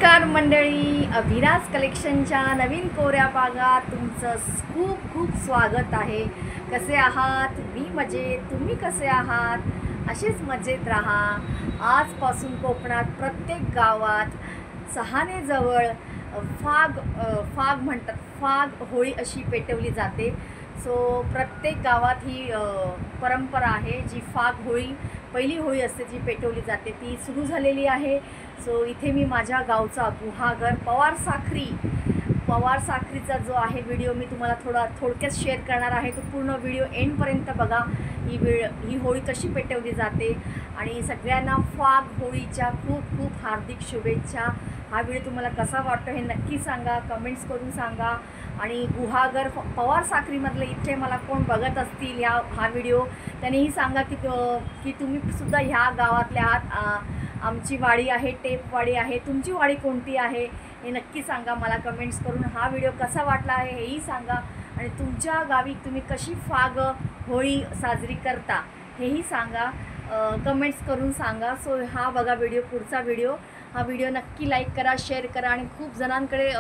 नमस्कार मंडळी, अभिराज कलेक्शनच्या नवीन कोऱ्या भागात तुमचं खूप खूप स्वागत आहे। कसे आहात? मी मजेत, तुम्ही कसे आहात? असेच मजेत राहा। आजपासून कोकणात प्रत्येक गावात सहानेजवळ फाग म्हणतात, फाग होळी अशी पेटवली जाते। सो प्रत्येक गावात ही परंपरा आहे। जी फाग होळी पहिली होळी असते जी पेटवली जाते ती सुरू झालेली आहे। सो इथे मी माझ्या गावचा गुहागर पवार साखरीचा जो आहे व्हिडिओ मी तुम्हाला थोडक्यात शेअर करणार आहे। तो पूर्ण व्हिडिओ एंडपर्यंत बघा। ही होळी कशी पेटवली जाते आणि सगळ्यांना फाग होळीच्या खूप खूप हार्दिक शुभेच्छा। हा व्हिडिओ तुम्हाला कसा वाटतो हे नक्की सांगा, कमेंट्स करून सांगा। आणि गुहागर पवार साखरीमधले इथे मला कोण बघत असतील हा व्हिडिओ त्यांनीही सांगा की तुम्ही सुद्धा ह्या गावातले आहात। आमची वाडी आहे, टेपवाडी आहे, तुमची वाडी कोणती आहे हे नक्की सांगा मला कमेंट्स करून। हा व्हिडिओ कसा वाटला आहे हेही सांगा आणि तुमच्या गावी तुम्ही कशी फाग होळी साजरी करता हेही सांगा, कमेंट्स करून सांगा। सो हा बघा व्हिडिओ, पुढचा व्हिडिओ। हा व्हिडिओ नक्की लाईक करा, शेअर करा आणि खूप जणांकडे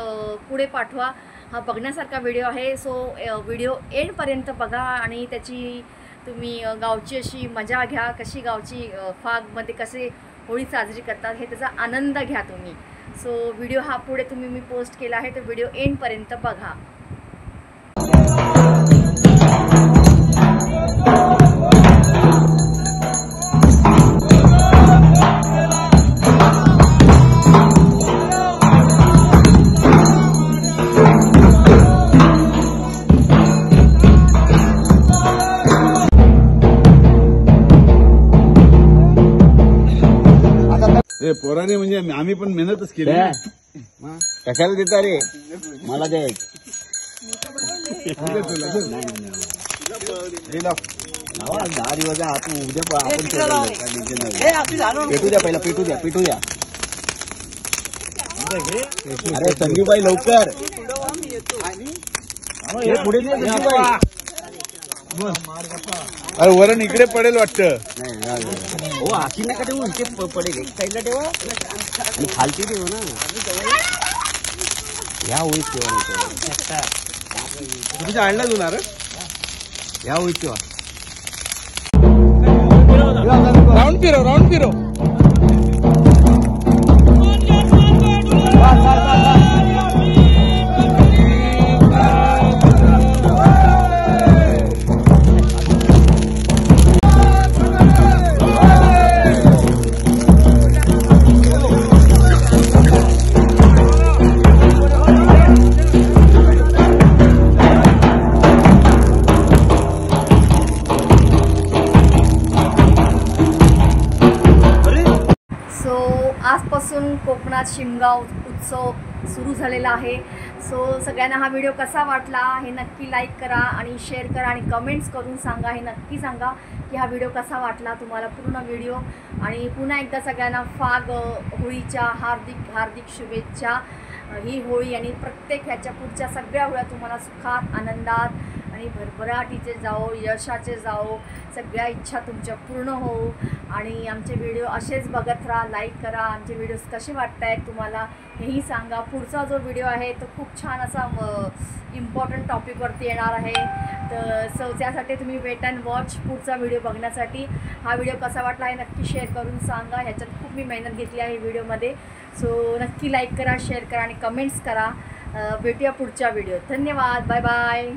पुढे पाठवा। हा बघण्यासारखा व्हिडिओ आहे। सो व्हिडिओ एंडपर्यंत बघा आणि त्याची तुम्ही गावची अशी मजा घ्या, कशी गावची फागमध्ये कसे होळी साजरी करतात हे त्याचा आनंद घ्या तुम्ही। सो व्हिडिओ हा पुढे मी पोस्ट केला आहे, तो व्हिडिओ एंडपर्यंत बघा। पोराने म्हणजे आम्ही पण मेहनतच केली। कशाला देता रे? मला दे। दहा दिवस आपण उद्या आपण पेटू द्या, पहिला पेटू द्या। अरे संजूबाई लवकर पुढे संजूबाई। अरे वरण इकडे पडेल वाटतं। हो आखी नका ठेवू, इथे पडेल। एक साईडला ठेवा आणि खालती ठेवा ना। या होईत ठेवा, तुमच्या आणला होणार या होईत ठेवा। राऊंड फिरव। आजपासून कोकणात शिमगाव उत्सव सुरू झालेला आहे। सो सगळ्यांना हा व्हिडिओ कसा वाटला हे नक्की लाईक करा आणि शेअर करा आणि कमेंट्स करून सांगा। हे नक्की सांगा की हा व्हिडिओ कसा वाटला तुम्हाला, पूर्ण व्हिडिओ। आणि पुन्हा एकदा सगळ्यांना फाग होळीच्या हार्दिक हार्दिक शुभेच्छा। ही होळी आणि प्रत्येक ह्याच्या पुढच्या सगळ्या होळ्या तुम्हाला सुखात, आनंदात आणि भरभराटीचे जाओ, यशाचे जाओ, सगळ्या इच्छा तुमच्या पूर्ण हो। आणि आमचे व्हिडिओ असेच बघत राहा, लाईक करा। आमचे व्हिडिओज कसे वाटत आहेत तुम्हाला हेही सांगा। पुढचा जो व्हिडिओ आहे तो खूप छान असा इम्पॉर्टंट टॉपिकवरती येणार आहे। तर सो त्यासाठी तुम्ही वेट अँड वॉच पुढचा व्हिडिओ बघण्यासाठी। हा व्हिडिओ कसा वाटला हे नक्की शेअर करून सांगा। ह्याच्यात खूप मी मेहनत घेतली आहे व्हिडिओमध्ये। सो नक्की लाईक करा, शेअर करा आणि कमेंट्स करा। भेटूया पुढच्या व्हिडिओ। धन्यवाद, बाय बाय।